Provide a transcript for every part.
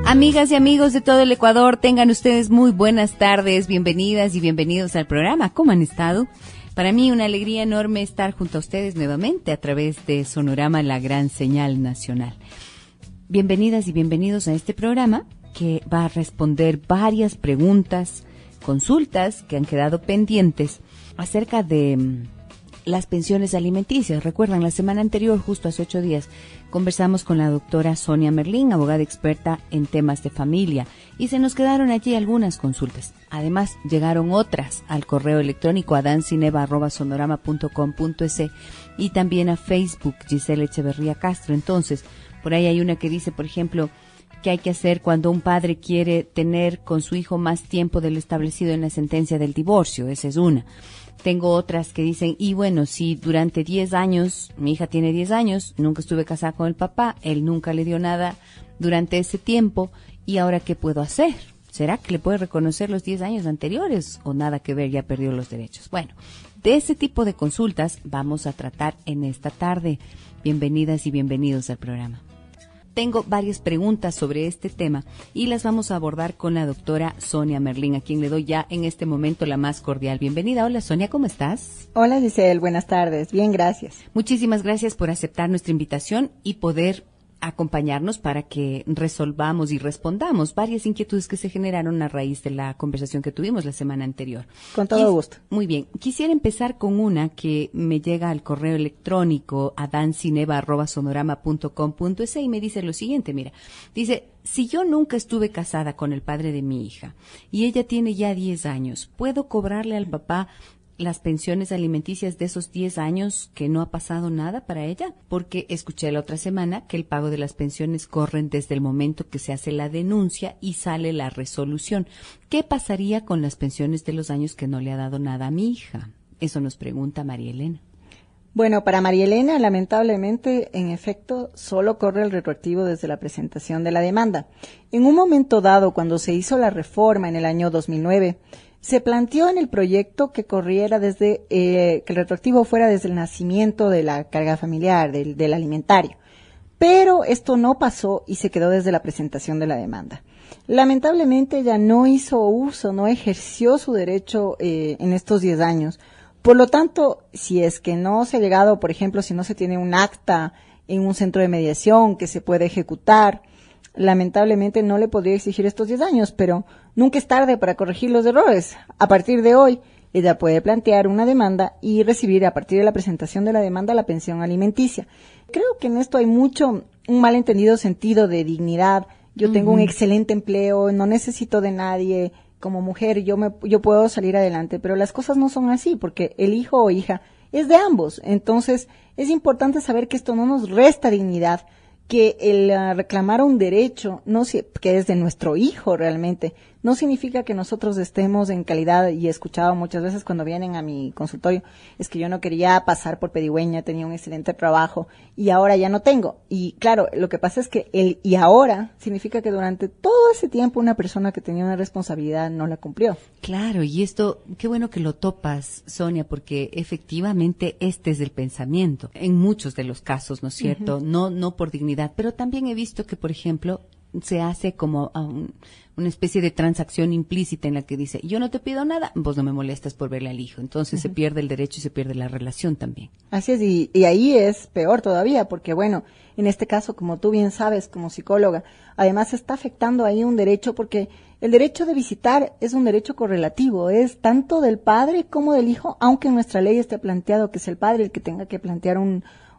Amigas y amigos de todo el Ecuador, tengan ustedes muy buenas tardes, bienvenidas y bienvenidos al programa. ¿Cómo han estado? Para mí una alegría enorme estar junto a ustedes nuevamente a través de Sonorama, la gran señal nacional. Bienvenidas y bienvenidos a este programa que va a responder varias preguntas, consultas que han quedado pendientes acerca de las pensiones alimenticias. Recuerdan, la semana anterior, justo hace 8 días, conversamos con la doctora Sonia Merlín, abogada experta en temas de familia, y se nos quedaron allí algunas consultas. Además, llegaron otras al correo electrónico adancineva@sonorama.com.es y también a Facebook, Giselle Echeverría Castro. Entonces, por ahí hay una que dice, por ejemplo, ¿qué hay que hacer cuando un padre quiere tener con su hijo más tiempo del establecido en la sentencia del divorcio? Esa es una. Tengo otras que dicen, y bueno, si durante 10 años, mi hija tiene 10 años, nunca estuve casada con el papá, él nunca le dio nada durante ese tiempo, ¿y ahora qué puedo hacer? ¿Será que le puede reconocer los 10 años anteriores o nada que ver, ya perdió los derechos? Bueno, de ese tipo de consultas vamos a tratar en esta tarde. Bienvenidas y bienvenidos al programa. Tengo varias preguntas sobre este tema y las vamos a abordar con la doctora Sonia Merlín, a quien le doy ya en este momento la más cordial bienvenida. Hola Sonia, ¿cómo estás? Hola Giselle, buenas tardes. Bien, gracias. Muchísimas gracias por aceptar nuestra invitación y poder acompañarnos para que resolvamos y respondamos varias inquietudes que se generaron a raíz de la conversación que tuvimos la semana anterior. Con todo gusto. Muy bien. Quisiera empezar con una que me llega al correo electrónico adancineva@sonorama.com.es y me dice lo siguiente, mira, dice, si yo nunca estuve casada con el padre de mi hija y ella tiene ya 10 años, ¿puedo cobrarle al papá las pensiones alimenticias de esos 10 años que no ha pasado nada para ella? Porque escuché la otra semana que el pago de las pensiones corren desde el momento que se hace la denuncia y sale la resolución. ¿Qué pasaría con las pensiones de los años que no le ha dado nada a mi hija? Eso nos pregunta María Elena. Bueno, para María Elena, lamentablemente, en efecto, solo corre el retroactivo desde la presentación de la demanda. En un momento dado, cuando se hizo la reforma en el año 2009, se planteó en el proyecto que corriera desde, que el retroactivo fuera desde el nacimiento de la carga familiar, del alimentario. Pero esto no pasó y se quedó desde la presentación de la demanda. Lamentablemente ella no hizo uso, no ejerció su derecho en estos 10 años. Por lo tanto, si es que no se ha llegado, por ejemplo, si no se tiene un acta en un centro de mediación que se puede ejecutar, lamentablemente no le podría exigir estos 10 años, pero nunca es tarde para corregir los errores. A partir de hoy, ella puede plantear una demanda y recibir a partir de la presentación de la demanda la pensión alimenticia. Creo que en esto hay un malentendido sentido de dignidad. Yo tengo un excelente empleo, no necesito de nadie. Como mujer yo puedo salir adelante, pero las cosas no son así, porque el hijo o hija es de ambos. Entonces, es importante saber que esto no nos resta dignidad, que el reclamar un derecho, que es de nuestro hijo realmente, no significa que nosotros estemos en calidad, y he escuchado muchas veces cuando vienen a mi consultorio, es que yo no quería pasar por pedigüeña, tenía un excelente trabajo y ahora ya no tengo. Y claro, lo que pasa es que el y ahora significa que durante todo ese tiempo una persona que tenía una responsabilidad no la cumplió. Claro, y esto, qué bueno que lo topas, Sonia, porque efectivamente este es el pensamiento en muchos de los casos, ¿no es cierto? No por dignidad, pero también he visto que, por ejemplo, se hace como una especie de transacción implícita en la que dice, yo no te pido nada, vos no me molestas por verle al hijo. Entonces se pierde el derecho y se pierde la relación también. Así es, y ahí es peor todavía, porque bueno, en este caso, como tú bien sabes, como psicóloga, además se está afectando ahí un derecho, porque el derecho de visitar es un derecho correlativo, es tanto del padre como del hijo, aunque en nuestra ley esté planteado que es el padre el que tenga que plantear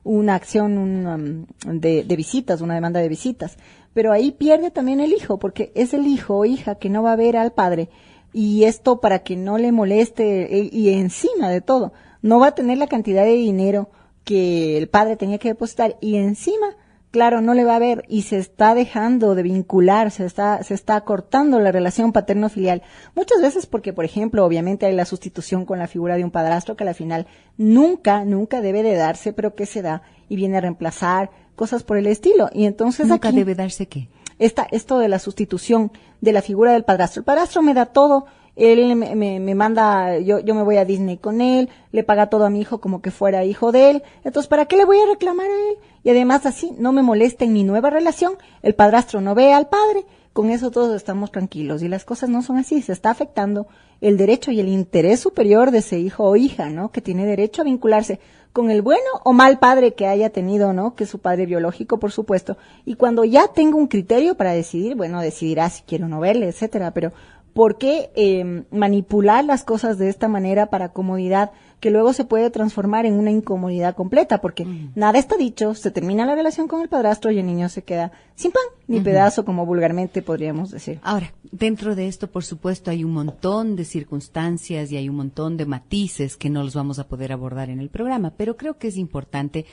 una acción de visitas, una demanda de visitas. Pero ahí pierde también el hijo, porque es el hijo o hija que no va a ver al padre, y esto para que no le moleste, y encima de todo, no va a tener la cantidad de dinero que el padre tenía que depositar, y encima, claro, no le va a ver, y se está dejando de vincular, se está cortando la relación paterno-filial. Muchas veces porque, por ejemplo, obviamente hay la sustitución con la figura de un padrastro que al final nunca debe de darse, pero que se da y viene a reemplazar cosas por el estilo. Y entonces ¿Nunca aquí debe darse qué? Esto de la sustitución de la figura del padrastro. El padrastro me da todo, él me manda, yo me voy a Disney con él, le paga todo a mi hijo como que fuera hijo de él. Entonces, ¿para qué le voy a reclamar a él? Y además así no me molesta en mi nueva relación, el padrastro no ve al padre, con eso todos estamos tranquilos. Y las cosas no son así, se está afectando el derecho y el interés superior de ese hijo o hija, ¿no? Que tiene derecho a vincularse con el bueno o mal padre que haya tenido, ¿no? Que es su padre biológico, por supuesto. Y cuando ya tenga un criterio para decidir, bueno, decidirá si quiere o no verle, etcétera, pero ¿por qué manipular las cosas de esta manera para comodidad que luego se puede transformar en una incomodidad completa? Porque nada está dicho, se termina la relación con el padrastro y el niño se queda sin pan ni pedazo, como vulgarmente podríamos decir. Ahora, dentro de esto, por supuesto, hay un montón de circunstancias y hay un montón de matices que no los vamos a poder abordar en el programa, pero creo que es importante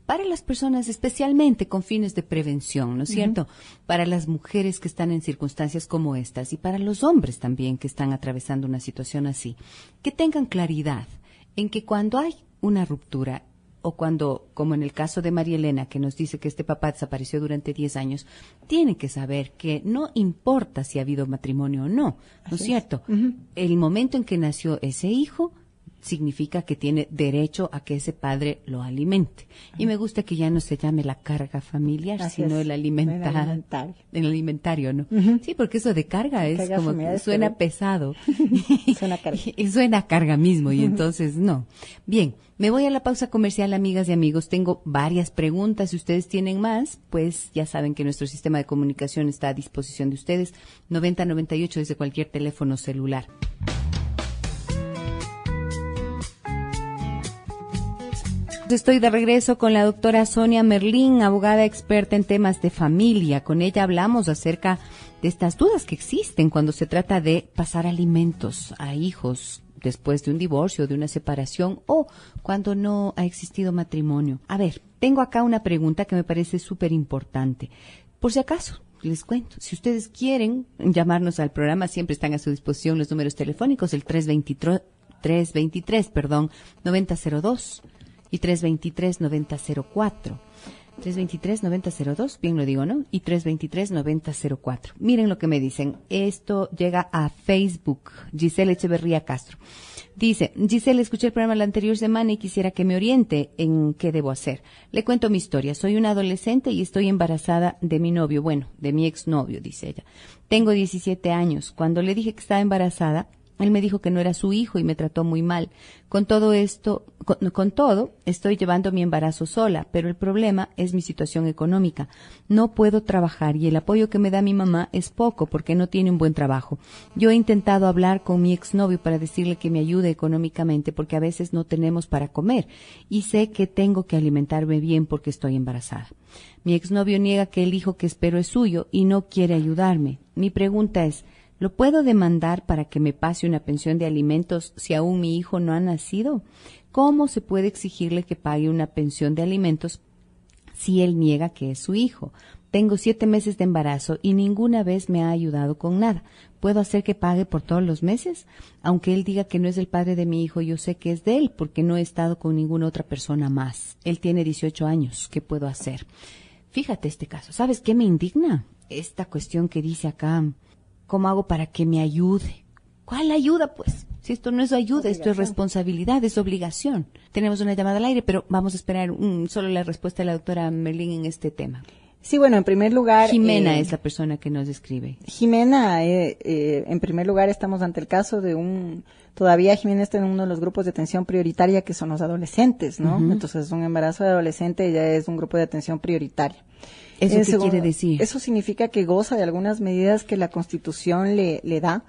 para las personas, especialmente con fines de prevención, ¿no es cierto? Para las mujeres que están en circunstancias como estas y para los hombres también que están atravesando una situación así, que tengan claridad en que cuando hay una ruptura o cuando, como en el caso de María Elena, que nos dice que este papá desapareció durante 10 años, tienen que saber que no importa si ha habido matrimonio o no, ¿no es cierto? El momento en que nació ese hijo significa que tiene derecho a que ese padre lo alimente. Y me gusta que ya no se llame la carga familiar, sino el alimentario. El alimentario, ¿no? Sí, porque eso de carga es carga como que suena pesado. Suena carga. Y suena carga mismo, y entonces no. Bien, me voy a la pausa comercial, amigas y amigos. Tengo varias preguntas. Si ustedes tienen más, pues ya saben que nuestro sistema de comunicación está a disposición de ustedes. 9098 desde cualquier teléfono celular. Estoy de regreso con la doctora Sonia Merlín, abogada experta en temas de familia. Con ella hablamos acerca de estas dudas que existen cuando se trata de pasar alimentos a hijos después de un divorcio, de una separación o cuando no ha existido matrimonio. A ver, tengo acá una pregunta que me parece súper importante. Por si acaso, les cuento, si ustedes quieren llamarnos al programa, siempre están a su disposición los números telefónicos, el 323-9002. Y 323-9004. 323-9002, bien lo digo, ¿no? Y 323-9004. Miren lo que me dicen. Esto llega a Facebook. Giselle Echeverría Castro. Dice, Giselle, escuché el programa la anterior semana y quisiera que me oriente en qué debo hacer. Le cuento mi historia. Soy una adolescente y estoy embarazada de mi novio, bueno, de mi exnovio, dice ella. Tengo 17 años. Cuando le dije que estaba embarazada, él me dijo que no era su hijo y me trató muy mal. Con todo esto, con todo, estoy llevando mi embarazo sola, pero el problema es mi situación económica. No puedo trabajar y el apoyo que me da mi mamá es poco porque no tiene un buen trabajo. Yo he intentado hablar con mi exnovio para decirle que me ayude económicamente porque a veces no tenemos para comer y sé que tengo que alimentarme bien porque estoy embarazada. Mi exnovio niega que el hijo que espero es suyo y no quiere ayudarme. Mi pregunta es, ¿lo puedo demandar para que me pase una pensión de alimentos si aún mi hijo no ha nacido? ¿Cómo se puede exigirle que pague una pensión de alimentos si él niega que es su hijo? Tengo 7 meses de embarazo y ninguna vez me ha ayudado con nada. ¿Puedo hacer que pague por todos los meses? Aunque él diga que no es el padre de mi hijo, yo sé que es de él porque no he estado con ninguna otra persona más. Él tiene 18 años. ¿Qué puedo hacer? Fíjate este caso. ¿Sabes qué me indigna? Esta cuestión que dice acá. ¿Cómo hago para que me ayude? ¿Cuál ayuda, pues? Si esto no es ayuda, esto es responsabilidad, es obligación. Tenemos una llamada al aire, pero vamos a esperar solo la respuesta de la doctora Merlín en este tema. Sí, bueno, en primer lugar... Jimena es la persona que nos escribe. Jimena, en primer lugar estamos ante el caso de todavía Jimena está en uno de los grupos de atención prioritaria que son los adolescentes, ¿no? Entonces, un embarazo de adolescente ya es un grupo de atención prioritaria. ¿Eso qué quiere decir? Eso significa que goza de algunas medidas que la Constitución le da,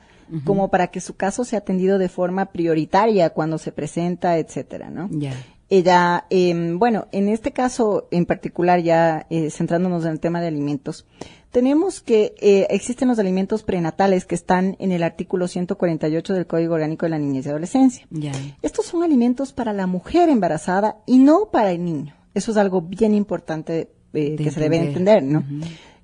como para que su caso sea atendido de forma prioritaria cuando se presenta, etcétera, ¿no? Ya. Ella, bueno, en este caso en particular, ya centrándonos en el tema de alimentos, tenemos que existen los alimentos prenatales que están en el artículo 148 del Código Orgánico de la Niñez y Adolescencia. Ya. Estos son alimentos para la mujer embarazada y no para el niño. Eso es algo bien importante que se debe entender, ¿no?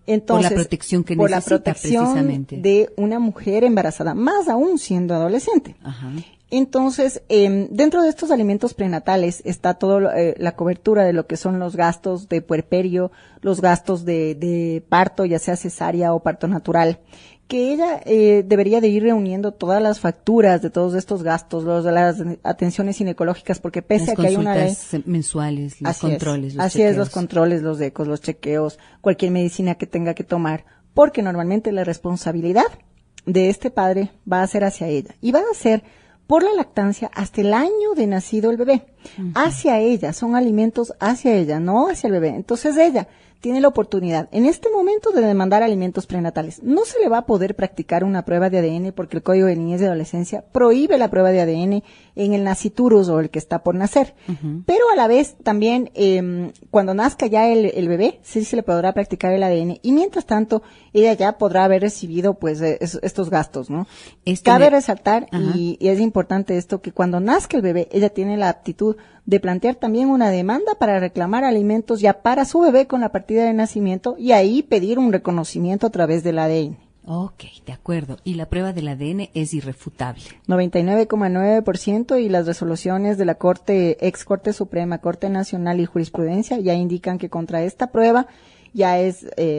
Entonces, por la protección que necesita, por la protección precisamente de una mujer embarazada, más aún siendo adolescente. Ajá. Entonces, dentro de estos alimentos prenatales está toda la cobertura de lo que son los gastos de puerperio, los gastos de parto, ya sea cesárea o parto natural, que ella debería de ir reuniendo todas las facturas de todos estos gastos, los de las atenciones ginecológicas, porque pese a que hay una ley mensuales, los así controles, es, los así chequeos. es, los controles, los ecos, los chequeos, cualquier medicina que tenga que tomar, porque normalmente la responsabilidad de este padre va a ser hacia ella y va a ser por la lactancia hasta el año de nacido el bebé. Hacia ella, son alimentos hacia ella, no hacia el bebé. Entonces ella tiene la oportunidad en este momento de demandar alimentos prenatales. No se le va a poder practicar una prueba de ADN porque el Código de Niñez y Adolescencia prohíbe la prueba de ADN en el naciturus o el que está por nacer. Pero a la vez también cuando nazca ya el bebé, sí se le podrá practicar el ADN y mientras tanto ella ya podrá haber recibido pues estos gastos, ¿no? Cabe resaltar y es importante esto que cuando nazca el bebé ella tiene la aptitud de plantear también una demanda para reclamar alimentos ya para su bebé con la partida de nacimiento y ahí pedir un reconocimiento a través del ADN. Ok, de acuerdo. Y la prueba del ADN es irrefutable. 99,9% y las resoluciones de la ex Corte Suprema, Corte Nacional y Jurisprudencia ya indican que contra esta prueba ya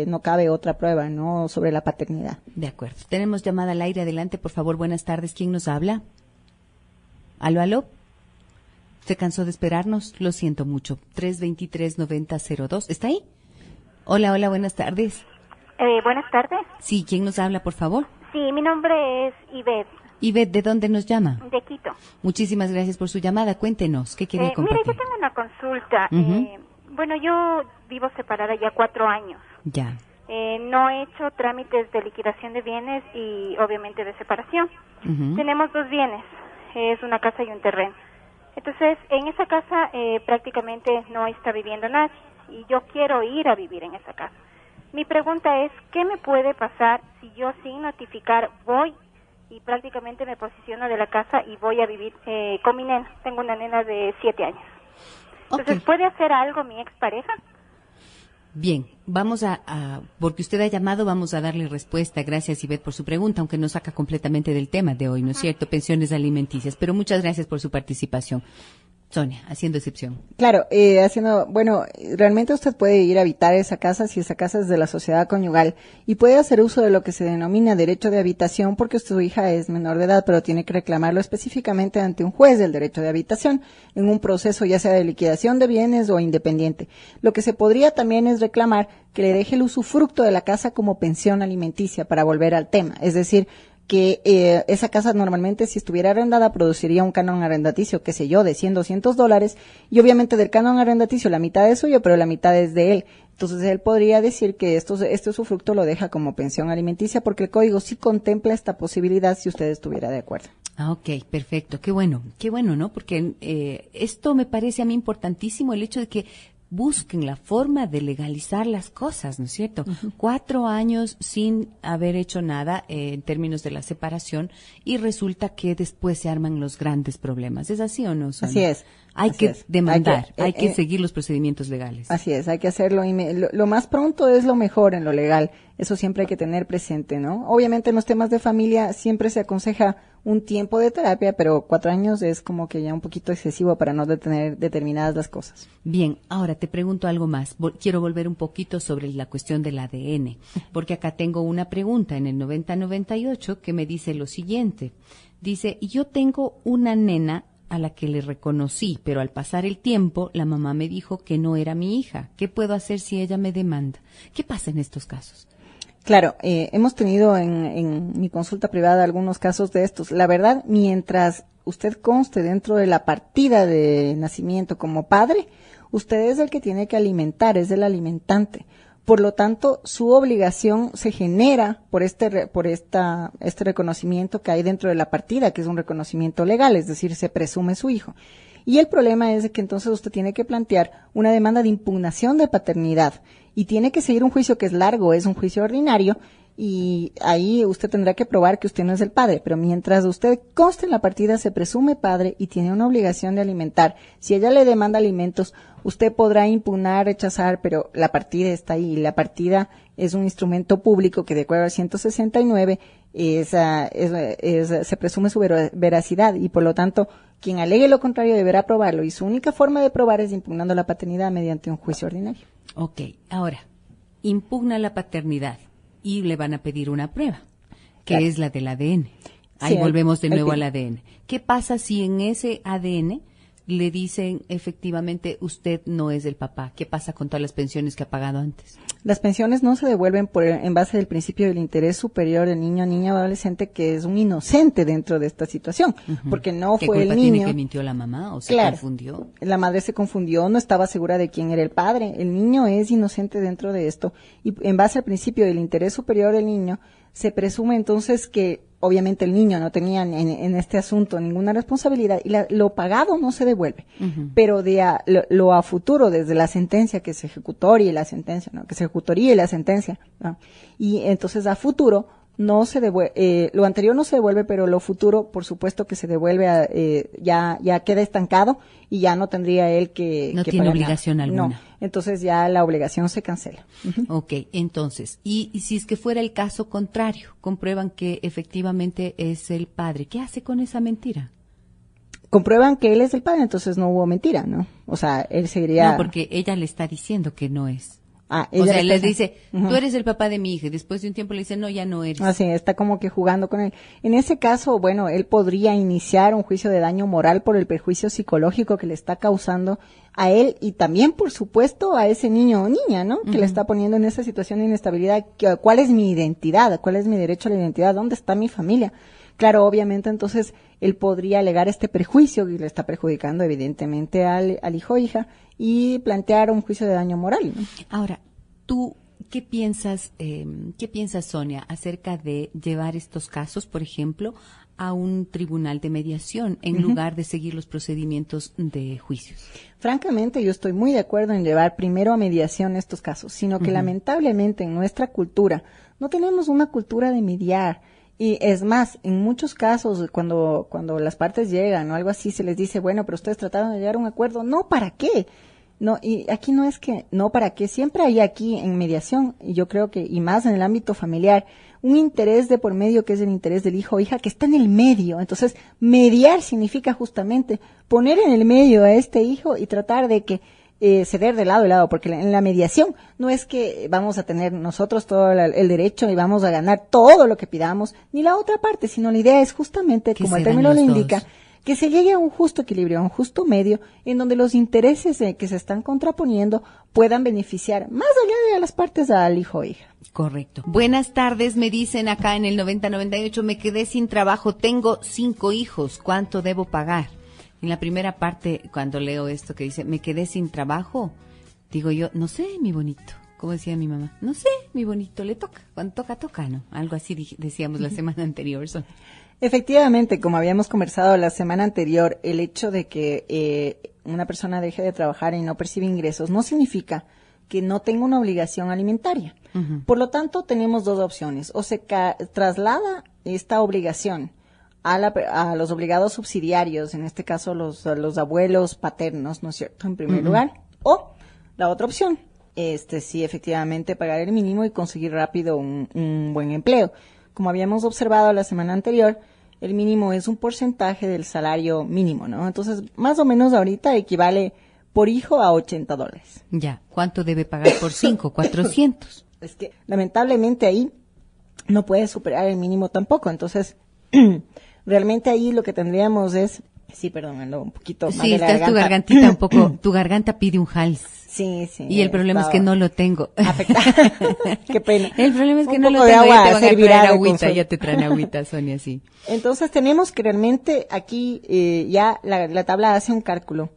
no cabe otra prueba, ¿no? Sobre la paternidad. De acuerdo. Tenemos llamada al aire. Adelante, por favor. Buenas tardes. ¿Quién nos habla? ¿Aló, aló? ¿Se cansó de esperarnos? Lo siento mucho. 323-9002. ¿Está ahí? Hola, hola, buenas tardes. Buenas tardes. Sí, ¿quién nos habla, por favor? Sí, mi nombre es Ivette. Ivette, ¿de dónde nos llama? De Quito. Muchísimas gracias por su llamada. Cuéntenos, ¿qué quería compartir? Mire, yo tengo una consulta. Bueno, yo vivo separada ya 4 años. Ya. No he hecho trámites de liquidación de bienes y obviamente de separación. Tenemos 2 bienes, es una casa y un terreno. Entonces, en esa casa prácticamente no está viviendo nadie y yo quiero ir a vivir en esa casa. Mi pregunta es, ¿qué me puede pasar si yo sin notificar voy y prácticamente me posiciono de la casa y voy a vivir con mi nena? Tengo una nena de 7 años. Entonces, ¿puede hacer algo mi expareja? Bien, vamos porque usted ha llamado, vamos a darle respuesta. Gracias, Ivette, por su pregunta, aunque nos saca completamente del tema de hoy, ¿no es cierto? Pensiones alimenticias, pero muchas gracias por su participación. Sonia, haciendo excepción. Claro, realmente usted puede ir a habitar esa casa si esa casa es de la sociedad conyugal y puede hacer uso de lo que se denomina derecho de habitación porque su hija es menor de edad, pero tiene que reclamarlo específicamente ante un juez del derecho de habitación en un proceso ya sea de liquidación de bienes o independiente. Lo que se podría también es reclamar que le deje el usufructo de la casa como pensión alimenticia para volver al tema, es decir, que esa casa normalmente si estuviera arrendada produciría un canon arrendaticio, qué sé yo, de $100-200 y obviamente del canon arrendaticio la mitad es suyo, pero la mitad es de él. Entonces él podría decir que este usufructo lo deja como pensión alimenticia porque el código sí contempla esta posibilidad si usted estuviera de acuerdo. Ah, ok, perfecto. Qué bueno, ¿no? Porque esto me parece a mí importantísimo, el hecho de que busquen la forma de legalizar las cosas, ¿no es cierto? 4 años sin haber hecho nada en términos de la separación y resulta que después se arman los grandes problemas. ¿Es así o no, Sonia? Así es. Hay que demandar, hay que seguir los procedimientos legales. Así es, hay que hacerlo y lo más pronto es lo mejor en lo legal. Eso siempre hay que tener presente, ¿no? Obviamente en los temas de familia siempre se aconseja un tiempo de terapia, pero 4 años es como que ya un poquito excesivo para no detener determinadas las cosas. Bien, ahora te pregunto algo más. Quiero volver un poquito sobre la cuestión del ADN, porque acá tengo una pregunta en el 9098 que me dice lo siguiente. Dice, yo tengo una nena a la que le reconocí, pero al pasar el tiempo la mamá me dijo que no era mi hija. ¿Qué puedo hacer si ella me demanda? ¿Qué pasa en estos casos? Claro, hemos tenido en mi consulta privada algunos casos de estos. La verdad, mientras usted conste dentro de la partida de nacimiento como padre, usted es el que tiene que alimentar, es el alimentante. Por lo tanto, su obligación se genera por este reconocimiento que hay dentro de la partida, que es un reconocimiento legal, es decir, se presume su hijo. Y el problema es de que entonces usted tiene que plantear una demanda de impugnación de paternidad y tiene que seguir un juicio que es largo, es un juicio ordinario y ahí usted tendrá que probar que usted no es el padre, pero mientras usted conste en la partida se presume padre y tiene una obligación de alimentar. Si ella le demanda alimentos, usted podrá impugnar, rechazar, pero la partida está ahí y la partida es un instrumento público que de acuerdo al 169 se presume su veracidad y por lo tanto quien alegue lo contrario deberá probarlo y su única forma de probar es impugnando la paternidad mediante un juicio ordinario. Ok, ahora, impugna la paternidad y le van a pedir una prueba, que es la del ADN. Ahí volvemos de nuevo al ADN. ¿Qué pasa si en ese ADN le dicen efectivamente usted no es el papá. ¿Qué pasa con todas las pensiones que ha pagado antes? Las pensiones no se devuelven en base del principio del interés superior del niño, niña o adolescente que es un inocente dentro de esta situación, porque no fue el niño. ¿Tiene que mintió la mamá o se confundió? La madre se confundió, no estaba segura de quién era el padre. El niño es inocente dentro de esto y en base al principio del interés superior del niño se presume entonces que obviamente el niño no tenía en este asunto ninguna responsabilidad y lo pagado no se devuelve, pero lo a futuro desde la sentencia que se ejecutaría y la sentencia, ¿no? Que se ejecutaría y la sentencia, ¿no? Y entonces a futuro no se devuelve, lo anterior no se devuelve, pero lo futuro, por supuesto que se devuelve, ya queda estancado y ya no tendría él que no tiene obligación nada. alguna. No, entonces ya la obligación se cancela. Ok, entonces, y si es que fuera el caso contrario, comprueban que efectivamente es el padre, ¿qué hace con esa mentira? Comprueban que él es el padre, entonces no hubo mentira, ¿no? O sea, él seguiría... No, porque ella le está diciendo que no es. Ella o sea, le dice, tú eres el papá de mi hija, y después de un tiempo le dice, no, ya no eres. Así, está como que jugando con él. En ese caso, bueno, él podría iniciar un juicio de daño moral por el perjuicio psicológico que le está causando a él y también, por supuesto, a ese niño o niña, ¿no? Que le está poniendo en esa situación de inestabilidad. ¿Cuál es mi identidad? ¿Cuál es mi derecho a la identidad? ¿Dónde está mi familia? Claro, obviamente, entonces, él podría alegar este perjuicio que le está perjudicando, evidentemente, al hijo o hija y plantear un juicio de daño moral, ¿no? Ahora, ¿tú qué piensas, Sonia, acerca de llevar estos casos, por ejemplo, a un tribunal de mediación en lugar de seguir los procedimientos de juicios? Francamente, yo estoy muy de acuerdo en llevar primero a mediación estos casos, sino que lamentablemente en nuestra cultura no tenemos una cultura de mediar. Y es más, en muchos casos, cuando las partes llegan o algo así, se les dice, bueno, pero ustedes trataron de llegar a un acuerdo. No, ¿para qué? No, y aquí no es que, no, ¿para qué? Siempre hay aquí en mediación, y yo creo que, y más en el ámbito familiar, un interés de por medio que es el interés del hijo o hija que está en el medio. Entonces, mediar significa justamente poner en el medio a este hijo y tratar de que ceder de lado a lado, porque en la mediación no es que vamos a tener nosotros todo el derecho y vamos a ganar todo lo que pidamos, ni la otra parte, sino la idea es justamente, como el término lo indica, que se llegue a un justo equilibrio, a un justo medio, en donde los intereses que se están contraponiendo puedan beneficiar más allá de las partes al hijo o hija. Correcto. Buenas tardes, me dicen acá en el 9098, me quedé sin trabajo, tengo 5 hijos, ¿cuánto debo pagar? En la primera parte, cuando leo esto que dice, me quedé sin trabajo, digo yo, no sé, mi bonito. Como decía mi mamá, no sé, mi bonito, le toca. Cuando toca, toca, ¿no? Algo así decíamos la semana anterior. Efectivamente, como habíamos conversado la semana anterior, el hecho de que una persona deje de trabajar y no percibe ingresos no significa que no tenga una obligación alimentaria. Por lo tanto, tenemos dos opciones. O se traslada esta obligación a los obligados subsidiarios, en este caso los abuelos paternos, ¿no es cierto?, en primer lugar. O la otra opción, sí, efectivamente, pagar el mínimo y conseguir rápido un buen empleo. Como habíamos observado la semana anterior, el mínimo es un porcentaje del salario mínimo, ¿no? Entonces, más o menos ahorita equivale por hijo a $80. Ya, ¿cuánto debe pagar por 5? 400. Es que, lamentablemente, ahí no puede superar el mínimo tampoco. Entonces, realmente ahí lo que tendríamos es... Sí, perdón, ando un poquito más sí, de la estás garganta. Tu gargantita un poco... Tu garganta pide un hals. Sí, sí. Y el problema es que no lo tengo. Qué pena. El problema es que un no lo poco de tengo. Agua ya te van a traer agüita, de ya te traen agüita, Sonia, sí. Entonces tenemos que realmente aquí ya la tabla hace un cálculo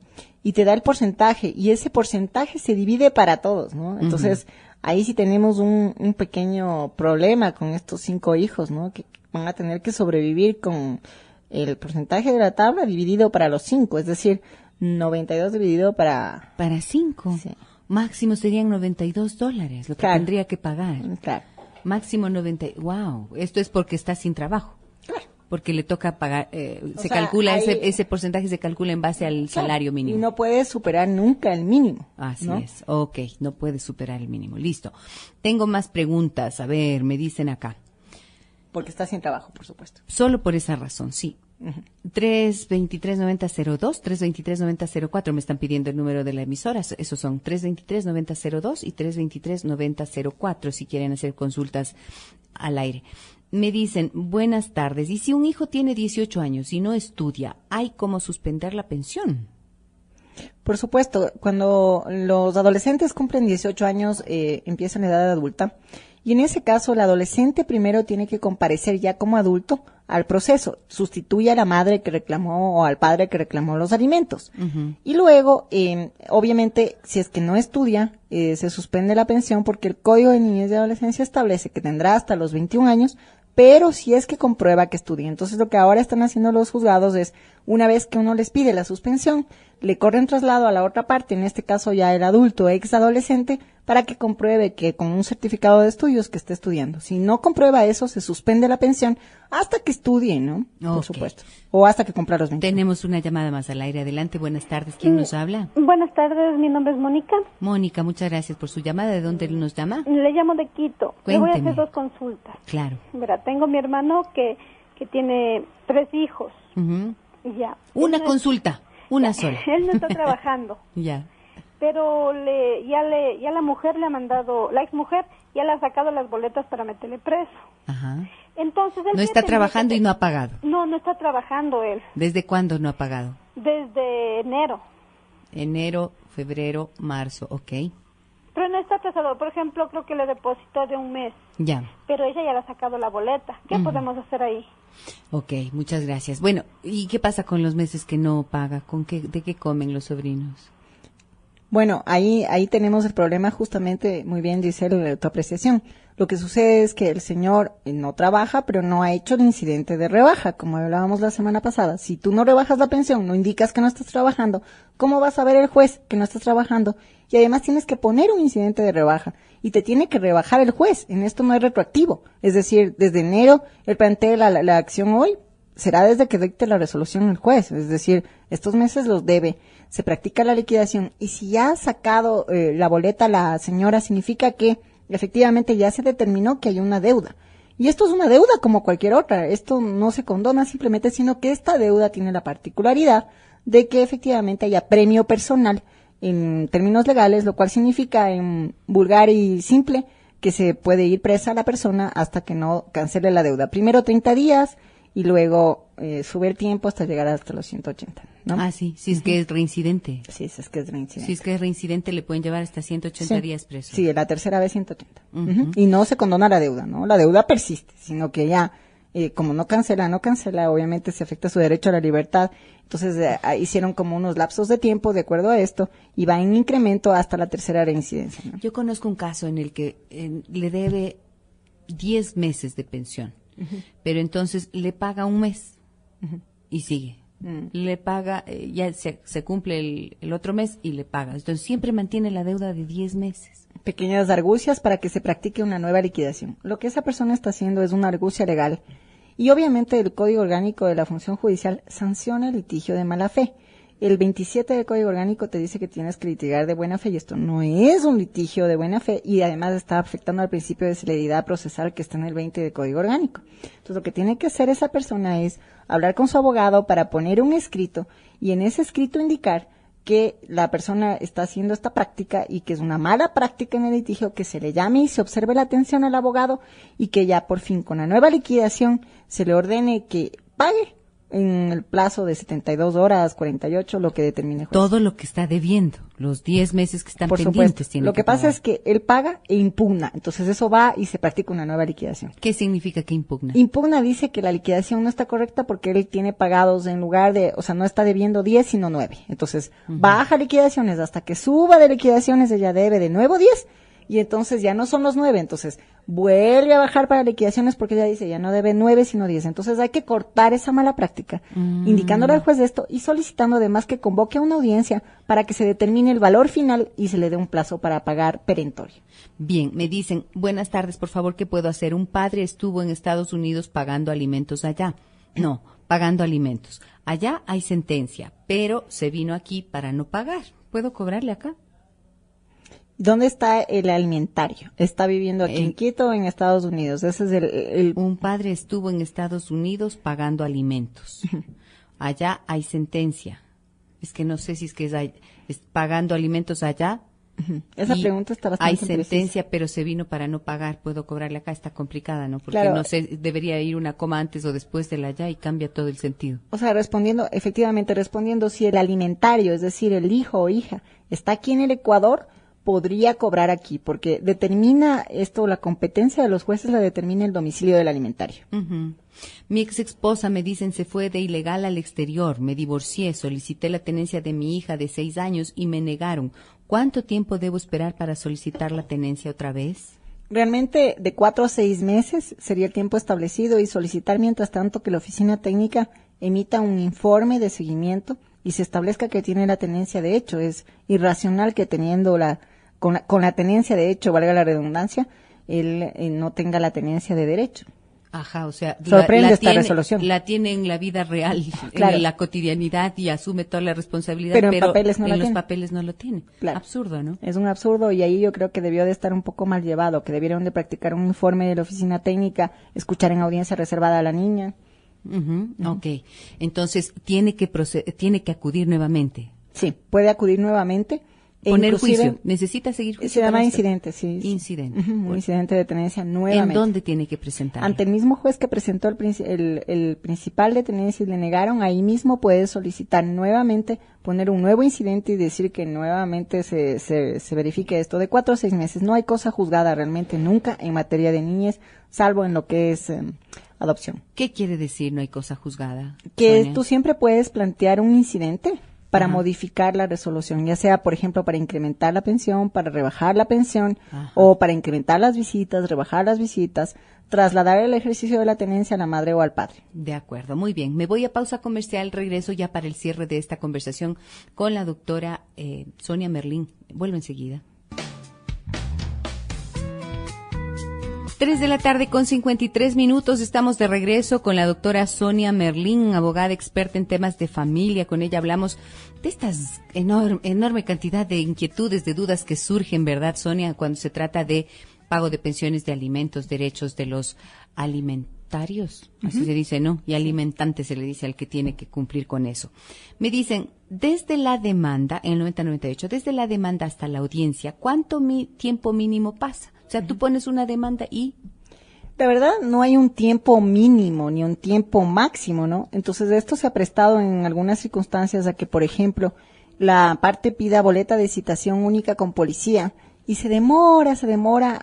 y te da el porcentaje y ese porcentaje se divide para todos, ¿no? Entonces ahí sí tenemos un pequeño problema con estos 5 hijos, ¿no? Que van a tener que sobrevivir con el porcentaje de la tabla dividido para los 5, es decir, 92 dividido para... Para 5. Sí. Máximo serían $92 lo que tendría que pagar. Claro. Máximo 90. Wow, esto es porque está sin trabajo. Claro. Porque le toca pagar, calcula, ahí, ese porcentaje se calcula en base al salario mínimo. Y no puede superar nunca el mínimo. Así ¿no? es, ok, no puede superar el mínimo, listo. Tengo más preguntas, a ver, me dicen acá. Porque está sin trabajo, por supuesto. Solo por esa razón, sí. 323-9002, 323-9004, me están pidiendo el número de la emisora, esos son 323-9002 y 323-9004, si quieren hacer consultas al aire. Me dicen, buenas tardes, y si un hijo tiene 18 años y no estudia, ¿hay cómo suspender la pensión? Por supuesto, cuando los adolescentes cumplen 18 años, empiezan la edad adulta. Y en ese caso, el adolescente primero tiene que comparecer ya como adulto al proceso. Sustituye a la madre que reclamó o al padre que reclamó los alimentos. Uh-huh. Y luego, obviamente, si es que no estudia, se suspende la pensión porque el Código de Niñez y Adolescencia establece que tendrá hasta los 21 años, pero si es que comprueba que estudia. Entonces, lo que ahora están haciendo los juzgados es, una vez que uno les pide la suspensión, le corren traslado a la otra parte, en este caso ya el adulto, ex adolescente, para que compruebe que con un certificado de estudios que esté estudiando. Si no comprueba eso, se suspende la pensión hasta que estudie, ¿no? Okay. Por supuesto. O hasta que cumpla los 20. Tenemos una llamada más al aire. Adelante, buenas tardes. ¿Quién nos habla? Buenas tardes, mi nombre es Mónica. Mónica, muchas gracias por su llamada. ¿De dónde nos llama? Le llamo de Quito. Cuénteme. Le voy a hacer 2 consultas. Claro. Mira, tengo mi hermano que tiene 3 hijos. Uh-huh. Ya. Una consulta, una sola. Él no está trabajando. Ya. Pero ya la mujer le ha mandado, la ex mujer ya le ha sacado las boletas para meterle preso. Ajá. Entonces él no está trabajando y no ha pagado. No está trabajando él. ¿Desde cuándo no ha pagado? Desde enero. Enero, febrero, marzo, ok. Pero no está atrasado. Por ejemplo, creo que le depositó de un mes. Ya. Pero ella ya le ha sacado la boleta. ¿Qué podemos hacer ahí? Ok, muchas gracias. Bueno, ¿y qué pasa con los meses que no paga? ¿De qué comen los sobrinos? Bueno, ahí tenemos el problema justamente, muy bien, Giselle, tu apreciación. Lo que sucede es que el señor no trabaja, pero no ha hecho el incidente de rebaja, como hablábamos la semana pasada. Si tú no rebajas la pensión, no indicas que no estás trabajando, ¿cómo va a saber el juez que no estás trabajando? Y además tienes que poner un incidente de rebaja y te tiene que rebajar el juez. En esto no es retroactivo. Es decir, desde enero, él plantea la acción hoy, será desde que dicte la resolución el juez. Es decir, estos meses los debe. Se practica la liquidación y si ya ha sacado la boleta la señora, significa que efectivamente ya se determinó que hay una deuda. Y esto es una deuda como cualquier otra. Esto no se condona simplemente, sino que esta deuda tiene la particularidad de que efectivamente haya premio personal en términos legales, lo cual significa en vulgar y simple que se puede ir presa la persona hasta que no cancele la deuda. Primero 30 días y luego sube el tiempo hasta llegar hasta los 180, ¿no? Ah, sí, si es que es reincidente. Sí, es que es reincidente. Si es que es reincidente, le pueden llevar hasta 180 días preso. Sí, la tercera vez 180. Y no se condona la deuda, ¿no? La deuda persiste, sino que ya, como no cancela, obviamente se afecta su derecho a la libertad. Entonces, hicieron como unos lapsos de tiempo de acuerdo a esto y va en incremento hasta la tercera reincidencia, ¿no? Yo conozco un caso en el que le debe 10 meses de pensión. Pero entonces le paga un mes y sigue. Le paga, ya se cumple el otro mes y le paga. Entonces siempre mantiene la deuda de 10 meses. Pequeñas argucias para que se practique una nueva liquidación. Lo que esa persona está haciendo es una argucia legal. Y obviamente el Código Orgánico de la Función Judicial sanciona el litigio de mala fe. El 27 del Código Orgánico te dice que tienes que litigar de buena fe y esto no es un litigio de buena fe y además está afectando al principio de celeridad procesal que está en el 20 del Código Orgánico. Entonces lo que tiene que hacer esa persona es hablar con su abogado para poner un escrito y en ese escrito indicar que la persona está haciendo esta práctica y que es una mala práctica en el litigio, que se le llame y se observe la atención al abogado y que ya por fin con la nueva liquidación se le ordene que pague en el plazo de 72 horas, 48, lo que determine el juez. Todo lo que está debiendo, los 10 meses que están por pendientes. Supuesto. Lo que pasa es que él paga e impugna, entonces eso va y se practica una nueva liquidación. ¿Qué significa que impugna? Impugna dice que la liquidación no está correcta porque él tiene pagados en lugar de, o sea, no está debiendo 10 sino 9. Entonces, baja liquidaciones hasta que suba de liquidaciones, ella debe de nuevo 10 y entonces ya no son los 9, entonces vuelve a bajar para liquidaciones porque ella dice ya no debe 9 sino 10, entonces hay que cortar esa mala práctica, indicándole al juez de esto y solicitando además que convoque a una audiencia para que se determine el valor final y se le dé un plazo para pagar perentorio. Bien, me dicen, buenas tardes, por favor, ¿qué puedo hacer? Un padre estuvo en Estados Unidos pagando alimentos allá. No, pagando alimentos. Allá hay sentencia, pero se vino aquí para no pagar. ¿Puedo cobrarle acá? ¿Dónde está el alimentario? ¿Está viviendo aquí en Quito o en Estados Unidos? Ese es Un padre estuvo en Estados Unidos pagando alimentos. Allá hay sentencia. Es que no sé si es que es pagando alimentos allá Esa pregunta está bastante hay sentencia, precisa. pero se vino para no pagar, puedo cobrarle acá, está complicada, ¿no? Porque Claro. no sé, debería ir una coma antes o después de la ya y cambia todo el sentido. O sea, efectivamente respondiendo, si el alimentario, es decir, el hijo o hija, está aquí en el Ecuador, podría cobrar aquí, porque determina esto, la competencia de los jueces la determina el domicilio del alimentario. Ujú. Mi ex esposa, me dicen, se fue de ilegal al exterior, me divorcié, solicité la tenencia de mi hija de 6 años y me negaron. ¿Cuánto tiempo debo esperar para solicitar la tenencia otra vez? Realmente de 4 a 6 meses sería el tiempo establecido y solicitar mientras tanto que la oficina técnica emita un informe de seguimiento y se establezca que tiene la tenencia de hecho. Es irracional que teniendo con la tenencia de hecho, valga la redundancia, él no tenga la tenencia de derecho. Ajá, o sea, Sorprende esta resolución. La tiene en la vida real, Claro. en la cotidianidad y asume toda la responsabilidad, Pero pero, en papeles no la en los tiene. papeles no lo tiene. Claro. Absurdo, ¿no? Es un absurdo y ahí yo creo que debió de estar un poco mal llevado, que debieron de practicar un informe de la oficina técnica, escuchar en audiencia reservada a la niña. Ujú, ok. Entonces, tiene que acudir nuevamente. Sí, puede acudir nuevamente. Poner inclusive, juicio. Necesita seguir juicio. Se llama para esto? incidente, sí. Incidente. Ujú, un Bueno. incidente de tenencia ¿En nuevamente. dónde tiene que presentar? Ante el mismo juez que presentó el principal de tenencia y le negaron, ahí mismo puede solicitar nuevamente, poner un nuevo incidente y decir que nuevamente se verifique esto. De 4 a 6 meses. No hay cosa juzgada realmente nunca en materia de niñez, salvo en lo que es adopción. ¿Qué quiere decir no hay cosa juzgada? Que Sonia? tú siempre puedes plantear un incidente para Ajá. modificar la resolución, ya sea, por ejemplo, para incrementar la pensión, para rebajar la pensión, Ajá. o para incrementar las visitas, rebajar las visitas, trasladar el ejercicio de la tenencia a la madre o al padre. De acuerdo, muy bien. Me voy a pausa comercial, regreso ya para el cierre de esta conversación con la doctora Sonia Merlín. Vuelvo enseguida. 3 de la tarde con 53 minutos. Estamos de regreso con la doctora Sonia Merlín, abogada experta en temas de familia. Con ella hablamos de estas enorme cantidad de inquietudes, de dudas que surgen, ¿verdad, Sonia? Cuando se trata de pago de pensiones, de alimentos, derechos de los alimentarios, así se dice, ¿no? Y alimentante se le dice al que tiene que cumplir con eso. Me dicen, desde la demanda, en el 90-98, desde la demanda hasta la audiencia, ¿cuánto tiempo mínimo pasa? O sea, tú pones una demanda y... La verdad, no hay un tiempo mínimo ni un tiempo máximo, ¿no? Entonces, esto se ha prestado en algunas circunstancias a que, por ejemplo, la parte pida boleta de citación única con policía y se demora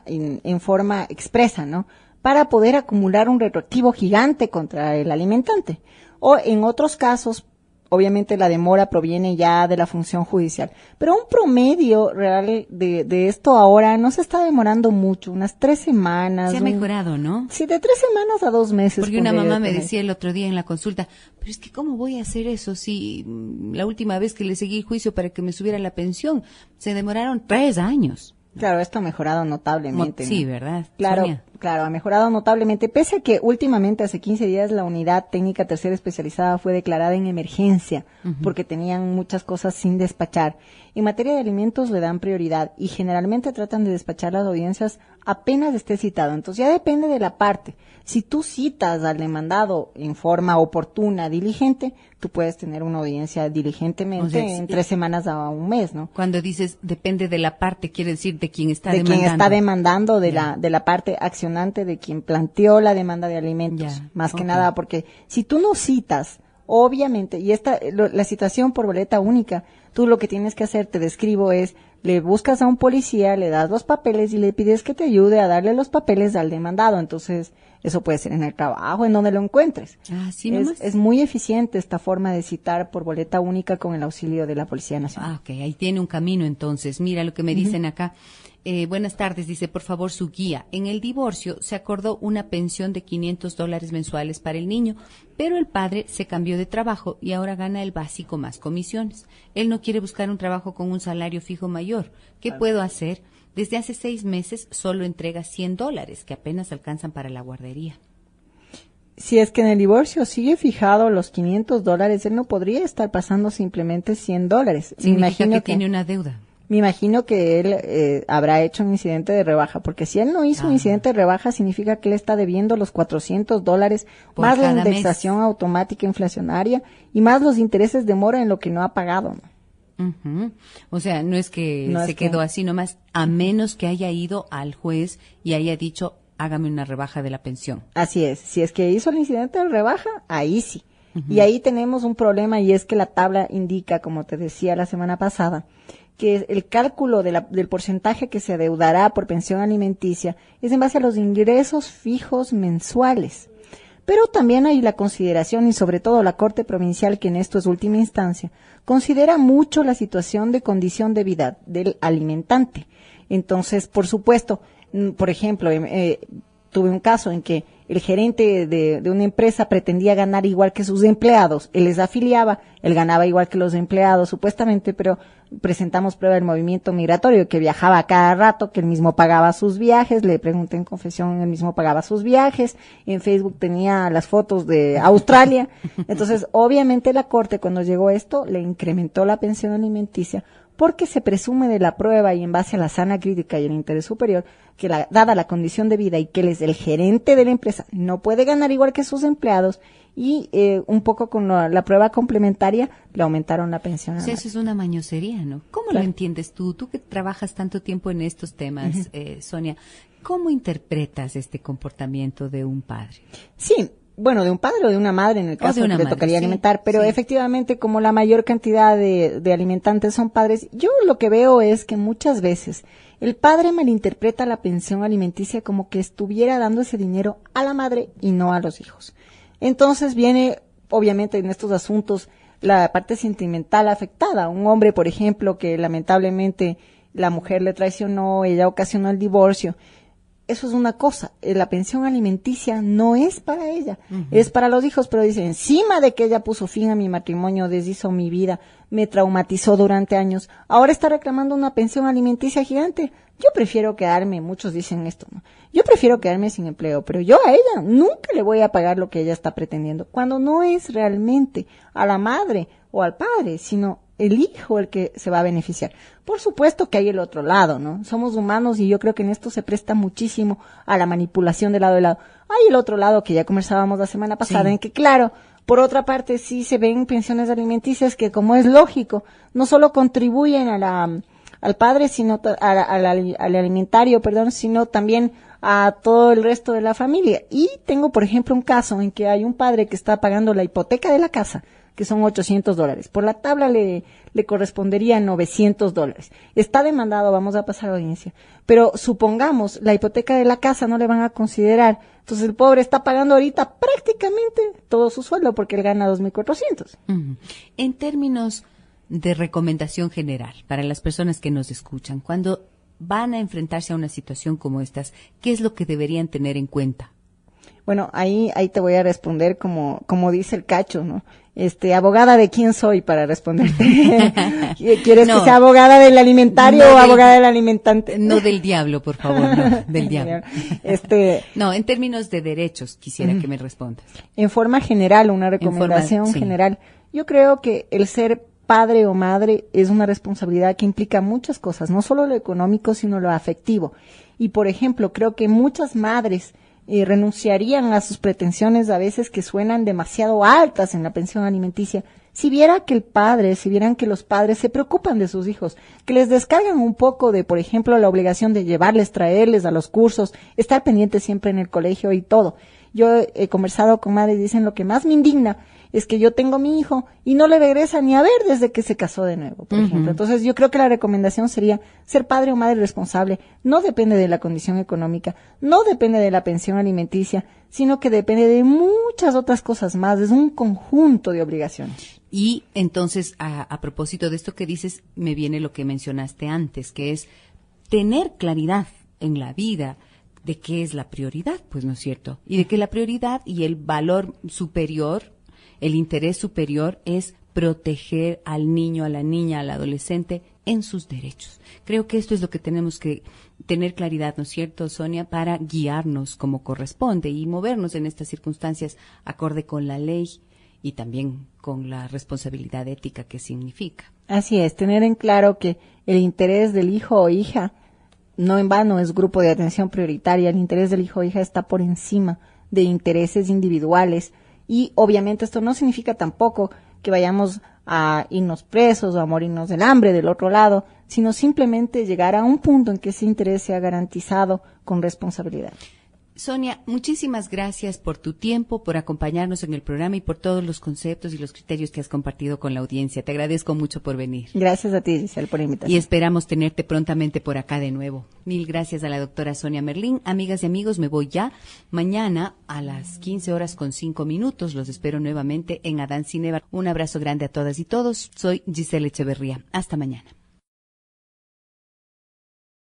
en forma expresa, ¿no? Para poder acumular un retroactivo gigante contra el alimentante. O en otros casos, obviamente la demora proviene ya de la función judicial. Pero un promedio real de esto ahora no se está demorando mucho, unas 3 semanas. Se ha mejorado, ¿no? Sí, de 3 semanas a 2 meses. Porque una mamá me tener. decía el otro día en la consulta, pero es que ¿cómo voy a hacer eso si la última vez que le seguí el juicio para que me subiera la pensión se demoraron 3 años? Claro, esto ha mejorado notablemente. Sí, ¿no? ¿verdad? Claro, Sonia? claro, ha mejorado notablemente, pese a que últimamente, hace 15 días, la unidad técnica tercera especializada fue declarada en emergencia, porque tenían muchas cosas sin despachar. En materia de alimentos le dan prioridad y generalmente tratan de despachar las audiencias apenas esté citado. Entonces ya depende de la parte. Si tú citas al demandado en forma oportuna, diligente, tú puedes tener una audiencia diligentemente O sea, en 3 semanas a un mes, ¿no? Cuando dices depende de la parte, quiere decir de quien está De demandando. quien está demandando, de Ya. la parte accionante, de quien planteó la demanda de alimentos, Ya, más que ok. nada, porque si tú no citas, obviamente, y la citación por boleta única, tú lo que tienes que hacer, te describo, es, le buscas a un policía, le das los papeles y le pides que te ayude a darle los papeles al demandado. Entonces, eso puede ser en el trabajo, en donde lo encuentres. Ah, sí, nomás. Es muy eficiente esta forma de citar por boleta única con el auxilio de la Policía Nacional. Ah, ok, ahí tiene un camino entonces. Mira lo que me dicen acá. Buenas tardes, dice, por favor, su guía. En el divorcio se acordó una pensión de $500 mensuales para el niño, pero el padre se cambió de trabajo y ahora gana el básico más comisiones. Él no quiere buscar un trabajo con un salario fijo mayor. ¿Qué puedo hacer? Desde hace 6 meses solo entrega $100, que apenas alcanzan para la guardería. Si es que en el divorcio sigue fijado los $500, él no podría estar pasando simplemente $100. Significa que tiene una deuda. Me imagino que él habrá hecho un incidente de rebaja, porque si él no hizo un incidente de rebaja, significa que él está debiendo los $400, Por más la cada indexación automática inflacionaria y más los intereses de mora en lo que no ha pagado, ¿no? Uh-huh. O sea, no es que No se es quedó que- así nomás, a menos que haya ido al juez y haya dicho, hágame una rebaja de la pensión. Así es, si es que hizo el incidente de rebaja, ahí sí. Y ahí tenemos un problema y es que la tabla indica, como te decía la semana pasada, que el cálculo del porcentaje que se adeudará por pensión alimenticia es en base a los ingresos fijos mensuales. Pero también hay la consideración, y sobre todo la Corte Provincial, que en esto es última instancia, considera mucho la situación de condición de vida del alimentante. Entonces, por supuesto, por ejemplo, tuve un caso en que el gerente de una empresa pretendía ganar igual que sus empleados, él les afiliaba, él ganaba igual que los empleados supuestamente, pero presentamos prueba del movimiento migratorio, que viajaba cada rato, que él mismo pagaba sus viajes, le pregunté en confesión, él mismo pagaba sus viajes, en Facebook tenía las fotos de Australia, entonces obviamente la Corte cuando llegó esto le incrementó la pensión alimenticia, porque se presume de la prueba y en base a la sana crítica y el interés superior, que dada la condición de vida y que él es el gerente de la empresa, no puede ganar igual que sus empleados y un poco con la prueba complementaria le aumentaron la pensión. O sea, eso es una mañosería, ¿no? ¿Cómo Claro. lo entiendes tú? Tú que trabajas tanto tiempo en estos temas, Sonia, ¿cómo interpretas este comportamiento de un padre? Sí, bueno, de un padre o de una madre en el caso de que una le madre, tocaría sí, alimentar, pero sí. efectivamente como la mayor cantidad de alimentantes son padres, yo lo que veo es que muchas veces el padre malinterpreta la pensión alimenticia como que estuviera dando ese dinero a la madre y no a los hijos. Entonces viene, obviamente, en estos asuntos la parte sentimental afectada. Un hombre, por ejemplo, que lamentablemente la mujer le traicionó, ella ocasionó el divorcio. Eso es una cosa, la pensión alimenticia no es para ella, es para los hijos, pero dice, encima de que ella puso fin a mi matrimonio, deshizo mi vida, me traumatizó durante años, ahora está reclamando una pensión alimenticia gigante. Yo prefiero quedarme, muchos dicen esto, ¿no? Yo prefiero quedarme sin empleo, pero yo a ella nunca le voy a pagar lo que ella está pretendiendo, cuando no es realmente a la madre o al padre, sino el hijo el que se va a beneficiar. Por supuesto que hay el otro lado, ¿no? Somos humanos y yo creo que en esto se presta muchísimo a la manipulación de lado y lado. Hay el otro lado que ya conversábamos la semana pasada, Sí. en que claro, por otra parte sí se ven pensiones alimenticias que, como es lógico, no solo contribuyen al padre, sino al alimentario, sino también a todo el resto de la familia. Y tengo, por ejemplo, un caso en que hay un padre que está pagando la hipoteca de la casa, que son $800. Por la tabla le correspondería $900. Está demandado, vamos a pasar a audiencia. Pero supongamos, la hipoteca de la casa no le van a considerar. Entonces el pobre está pagando ahorita prácticamente todo su sueldo porque él gana 2.400. Ujú. En términos de recomendación general para las personas que nos escuchan, cuando van a enfrentarse a una situación como estas, ¿qué es lo que deberían tener en cuenta? Bueno, ahí te voy a responder como dice el Cacho, ¿no? Abogada de quién soy para responderte. ¿Quieres No. que sea abogada del alimentario No o del- abogada del alimentante? No del diablo, por favor, no, del diablo. Este, No, en términos de derechos quisiera que me respondas. en forma general, una recomendación sí. general. Yo creo que el ser padre o madre es una responsabilidad que implica muchas cosas, no solo lo económico, sino lo afectivo. Y, por ejemplo, creo que muchas madres renunciarían a sus pretensiones a veces que suenan demasiado altas en la pensión alimenticia, si vieran que los padres se preocupan de sus hijos, que les descargan un poco de, por ejemplo, la obligación de llevarles, traerles a los cursos, estar pendientes siempre en el colegio y todo. Yo he conversado con madres y dicen lo que más me indigna es que yo tengo mi hijo y no le regresa ni a ver desde que se casó de nuevo, por ejemplo. Entonces yo creo que la recomendación sería ser padre o madre responsable. No depende de la condición económica, no depende de la pensión alimenticia, sino que depende de muchas otras cosas más. Es un conjunto de obligaciones. Y entonces, a propósito de esto que dices, me viene lo que mencionaste antes, que es tener claridad en la vida de qué es la prioridad, pues, ¿no es cierto? Y de que la prioridad y el valor superior, el interés superior es proteger al niño, a la niña, al adolescente en sus derechos. Creo que esto es lo que tenemos que tener claridad, ¿no es cierto, Sonia?, para guiarnos como corresponde y movernos en estas circunstancias acorde con la ley y también con la responsabilidad ética que significa. Así es, tener en claro que el interés del hijo o hija no en vano es grupo de atención prioritaria. El interés del hijo o hija está por encima de intereses individuales y obviamente esto no significa tampoco que vayamos a irnos presos o a morirnos del hambre del otro lado, sino simplemente llegar a un punto en que ese interés sea garantizado con responsabilidad. Sonia, muchísimas gracias por tu tiempo, por acompañarnos en el programa y por todos los conceptos y los criterios que has compartido con la audiencia. Te agradezco mucho por venir. Gracias a ti, Giselle, por la invitación. Y esperamos tenerte prontamente por acá de nuevo. Mil gracias a la doctora Sonia Merlín. Amigas y amigos, me voy ya. Mañana a las 15:05 los espero nuevamente en Adán Cineva. Un abrazo grande a todas y todos. Soy Giselle Echeverría. Hasta mañana.